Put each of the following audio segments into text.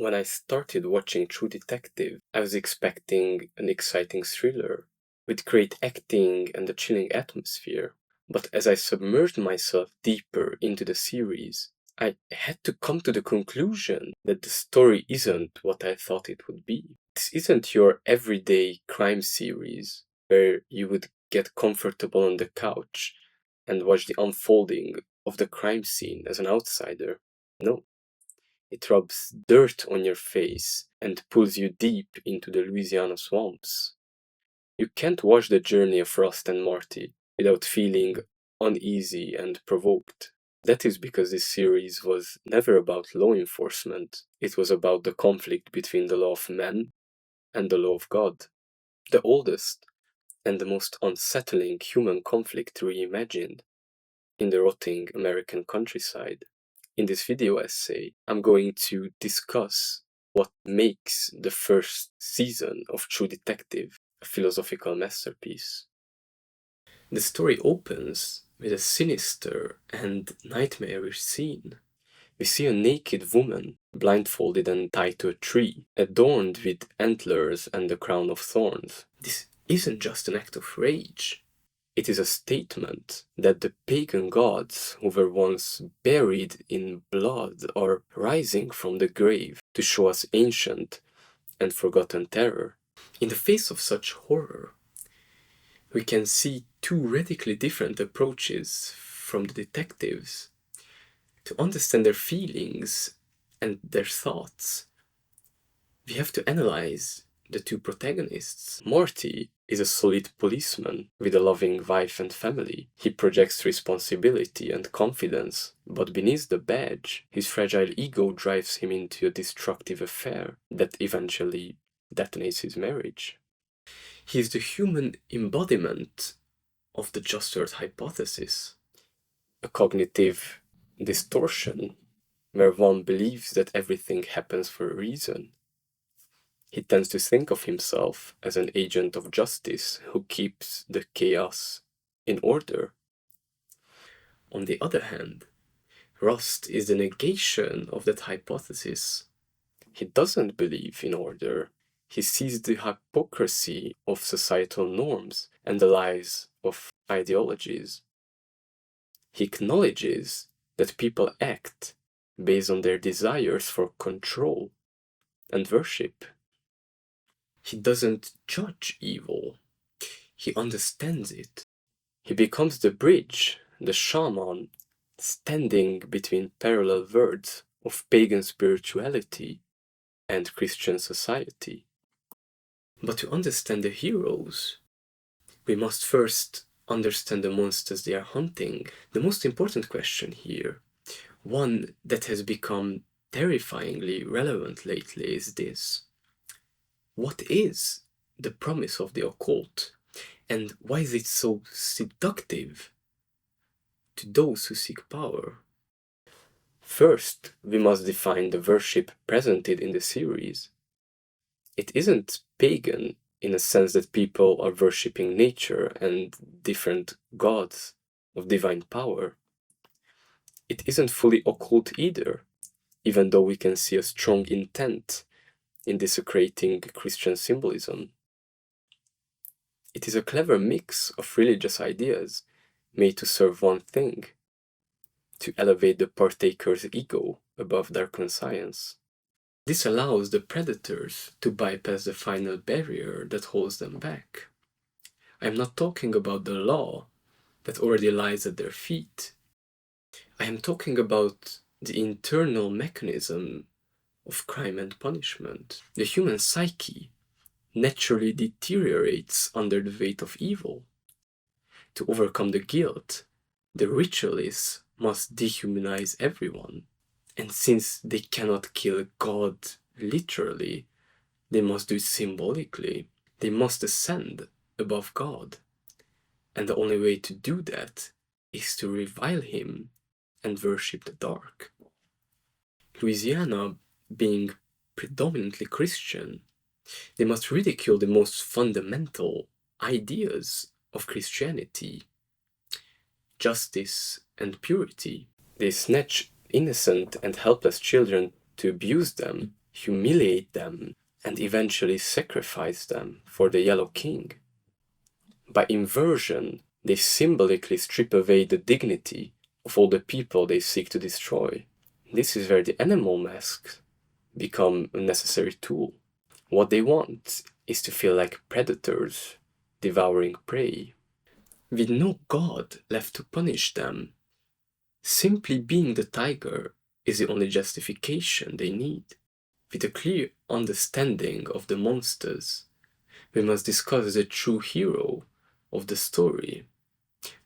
When I started watching True Detective, I was expecting an exciting thriller with great acting and a chilling atmosphere. But as I submerged myself deeper into the series, I had to come to the conclusion that the story isn't what I thought it would be. This isn't your everyday crime series where you would get comfortable on the couch and watch the unfolding of the crime scene as an outsider. No. It rubs dirt on your face and pulls you deep into the Louisiana swamps. You can't watch the journey of Rust and Marty without feeling uneasy and provoked. That is because this series was never about law enforcement. It was about the conflict between the law of man and the law of God. The oldest and the most unsettling human conflict reimagined in the rotting American countryside. In this video essay, I'm going to discuss what makes the first season of True Detective a philosophical masterpiece. The story opens with a sinister and nightmarish scene. We see a naked woman, blindfolded and tied to a tree, adorned with antlers and a crown of thorns. This isn't just an act of rage. It is a statement that the pagan gods who were once buried in blood are rising from the grave to show us ancient and forgotten terror. In the face of such horror, we can see two radically different approaches from the detectives. To understand their feelings and their thoughts, we have to analyze the two protagonists. Marty is a solid policeman with a loving wife and family. He projects responsibility and confidence, but beneath the badge, his fragile ego drives him into a destructive affair that eventually detonates his marriage. He is the human embodiment of the just earth hypothesis, a cognitive distortion where one believes that everything happens for a reason. He tends to think of himself as an agent of justice who keeps the chaos in order. On the other hand, Rust is the negation of that hypothesis. He doesn't believe in order. He sees the hypocrisy of societal norms and the lies of ideologies. He acknowledges that people act based on their desires for control and worship. He doesn't judge evil. He understands it. He becomes the bridge, the shaman, standing between parallel worlds of pagan spirituality and Christian society. But to understand the heroes, we must first understand the monsters they are hunting. The most important question here, one that has become terrifyingly relevant lately, is this. What is the promise of the occult, and why is it so seductive to those who seek power? First, we must define the worship presented in the series. It isn't pagan in a sense that people are worshipping nature and different gods of divine power. It isn't fully occult either, even though we can see a strong intent in desecrating Christian symbolism. It is a clever mix of religious ideas made to serve one thing, to elevate the partaker's ego above their conscience. This allows the predators to bypass the final barrier that holds them back. I am not talking about the law that already lies at their feet. I am talking about the internal mechanism of crime and punishment. The human psyche naturally deteriorates under the weight of evil. To overcome the guilt, the ritualists must dehumanize everyone. And since they cannot kill God literally, they must do it symbolically. They must ascend above God. And the only way to do that is to revile him and worship the dark. Louisiana being predominantly Christian, they must ridicule the most fundamental ideas of Christianity, justice and purity. They snatch innocent and helpless children to abuse them humiliate them, and eventually sacrifice them for the Yellow King. By inversion, they symbolically strip away the dignity of all the people they seek to destroy. This is where the animal masks become a necessary tool. What they want is to feel like predators devouring prey, with no god left to punish them. Simply being the tiger is the only justification they need. With a clear understanding of the monsters, we must discover the true hero of the story,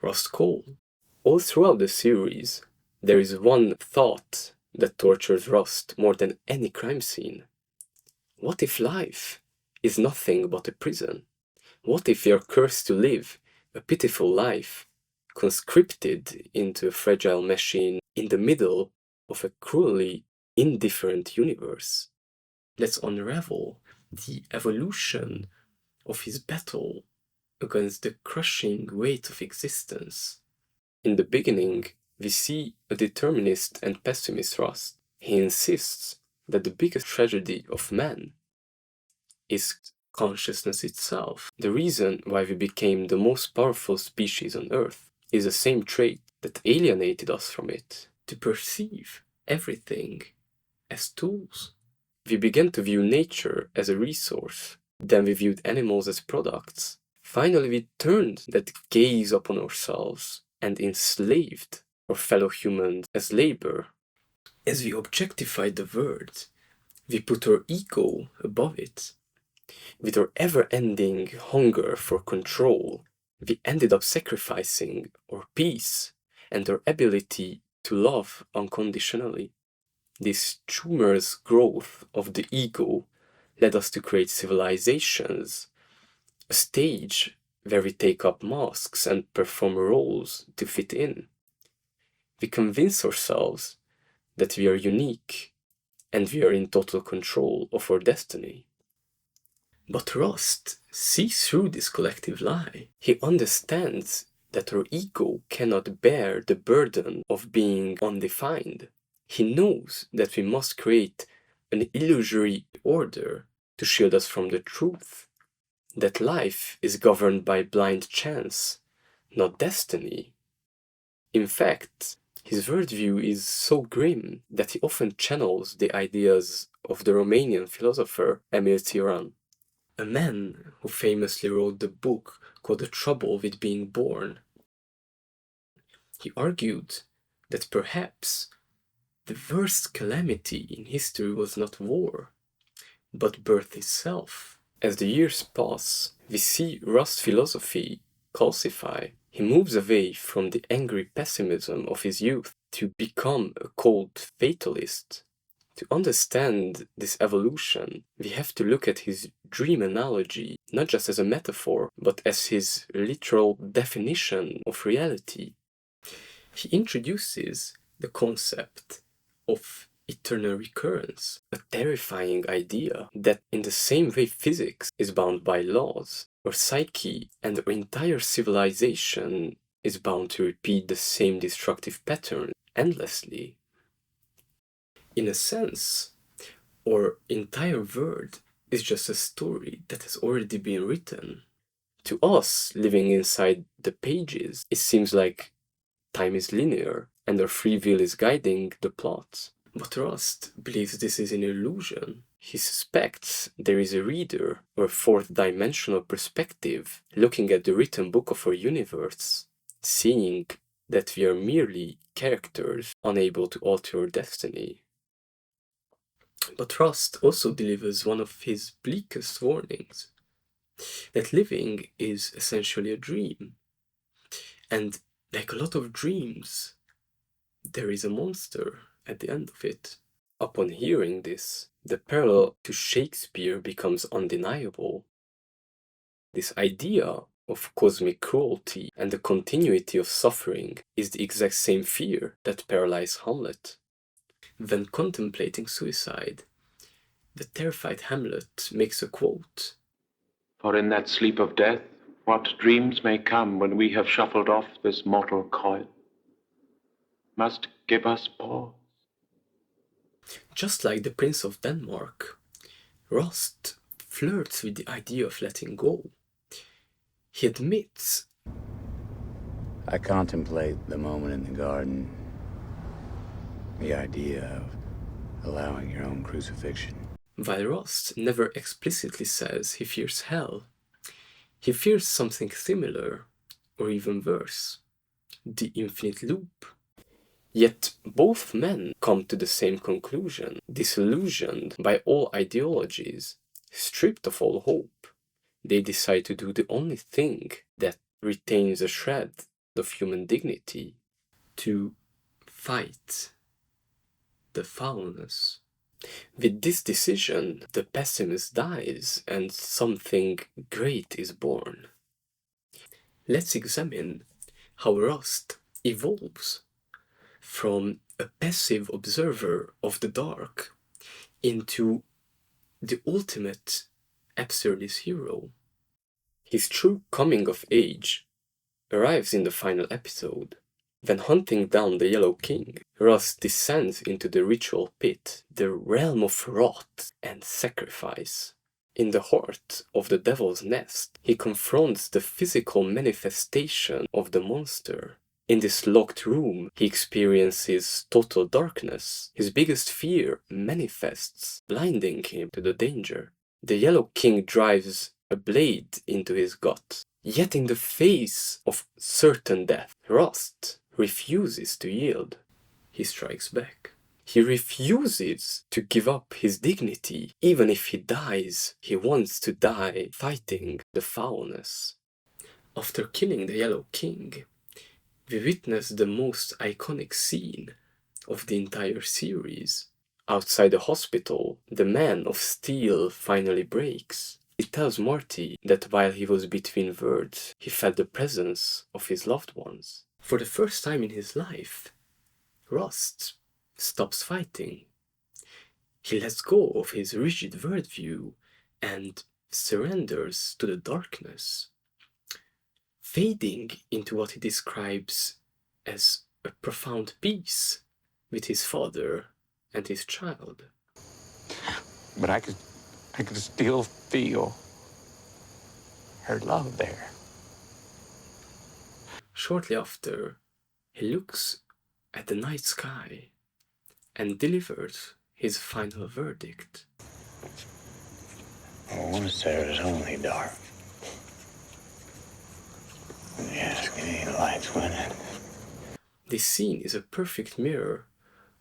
Rust Cohle. All throughout the series, there is one thought that tortures Rust more than any crime scene. What if life is nothing but a prison? What if we are cursed to live a pitiful life, conscripted into a fragile machine in the middle of a cruelly indifferent universe? Let's unravel the evolution of his battle against the crushing weight of existence. In the beginning, we see a determinist and pessimist Rust. He insists that the biggest tragedy of man is consciousness itself. The reason why we became the most powerful species on Earth is the same trait that alienated us from it, to perceive everything as tools. We began to view nature as a resource, then we viewed animals as products. Finally, we turned that gaze upon ourselves and enslaved our fellow humans as labor. As we objectified the world, we put our ego above it. With our ever-ending hunger for control, we ended up sacrificing our peace and our ability to love unconditionally. This tumorous growth of the ego led us to create civilizations, a stage where we take up masks and perform roles to fit in. We convince ourselves that we are unique and we are in total control of our destiny. But Rust sees through this collective lie. He understands that our ego cannot bear the burden of being undefined. He knows that we must create an illusory order to shield us from the truth, that life is governed by blind chance, not destiny. In fact, his worldview is so grim that he often channels the ideas of the Romanian philosopher Emil Cioran, a man who famously wrote the book called The Trouble with Being Born. He argued that perhaps the worst calamity in history was not war, but birth itself. As the years pass, we see Rust's philosophy calcify. He moves away from the angry pessimism of his youth to become a cold fatalist. To understand this evolution, we have to look at his dream analogy not just as a metaphor, but as his literal definition of reality. He introduces the concept of eternal recurrence, a terrifying idea that in the same way physics is bound by laws, our psyche and our entire civilization is bound to repeat the same destructive pattern endlessly. In a sense, our entire world is just a story that has already been written. To us, living inside the pages, it seems like time is linear and our free will is guiding the plot. But Rust believes this is an illusion. He suspects there is a reader or a fourth-dimensional perspective looking at the written book of our universe, seeing that we are merely characters unable to alter our destiny. But Rust also delivers one of his bleakest warnings, that living is essentially a dream. And like a lot of dreams, there is a monster at the end of it. Upon hearing this, the parallel to Shakespeare becomes undeniable. This idea of cosmic cruelty and the continuity of suffering is the exact same fear that paralyzed Hamlet. When contemplating suicide, the terrified Hamlet makes a quote. For in that sleep of death, what dreams may come when we have shuffled off this mortal coil, must give us pause. Just like the Prince of Denmark, Rust flirts with the idea of letting go. He admits, I contemplate the moment in the garden, the idea of allowing your own crucifixion. while Rust never explicitly says he fears hell. He fears something similar, or even worse, the infinite loop. Yet both men come to the same conclusion, disillusioned by all ideologies, stripped of all hope. They decide to do the only thing that retains a shred of human dignity, to fight the foulness. With this decision, the pessimist dies and something great is born. Let's examine how Rust evolves from a passive observer of the dark into the ultimate absurdist hero. His true coming of age arrives in the final episode. When hunting down the Yellow King, Rust descends into the ritual pit, the realm of wrath and sacrifice. In the heart of the Devil's Nest, he confronts the physical manifestation of the monster. In this locked room, he experiences total darkness. His biggest fear manifests, blinding him to the danger. The Yellow King drives a blade into his gut. Yet in the face of certain death, Rust refuses to yield. He strikes back. He refuses to give up his dignity. Even if he dies, he wants to die fighting the foulness. After killing the Yellow King, we witness the most iconic scene of the entire series. Outside the hospital, the Man of Steel finally breaks. He tells Marty that while he was between words, he felt the presence of his loved ones. For the first time in his life, Rust stops fighting. He lets go of his rigid worldview and surrenders to the darkness, fading into what he describes as a profound peace with his father and his child. But I could still feel her love there. Shortly after, he looks at the night sky and delivers his final verdict. Once there was only dark. Yes, any lights went in. This scene is a perfect mirror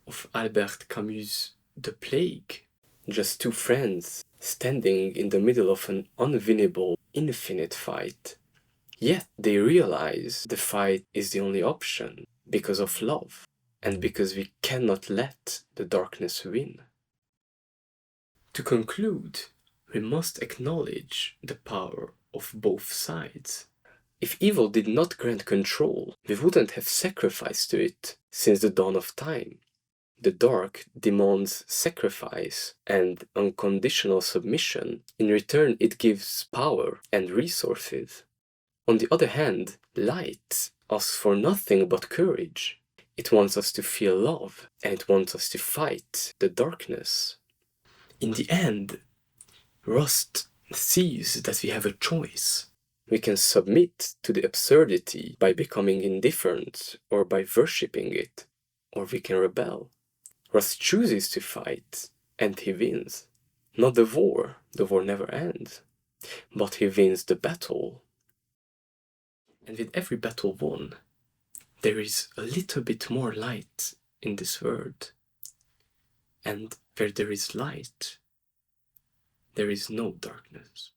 of Albert Camus' The Plague. Just two friends standing in the middle of an unwinnable, infinite fight. Yet they realize the fight is the only option because of love and because we cannot let the darkness win. To conclude, we must acknowledge the power of both sides. If evil did not grant control, we wouldn't have sacrificed to it since the dawn of time. The dark demands sacrifice and unconditional submission. In return, it gives power and resources. On the other hand, light asks for nothing but courage. It wants us to feel love, and it wants us to fight the darkness. In the end, Rust sees that we have a choice. We can submit to the absurdity by becoming indifferent or by worshipping it, or we can rebel. Rust chooses to fight, and he wins. Not the war never ends, but he wins the battle. And with every battle won, there is a little bit more light in this world. And where there is light, there is no darkness.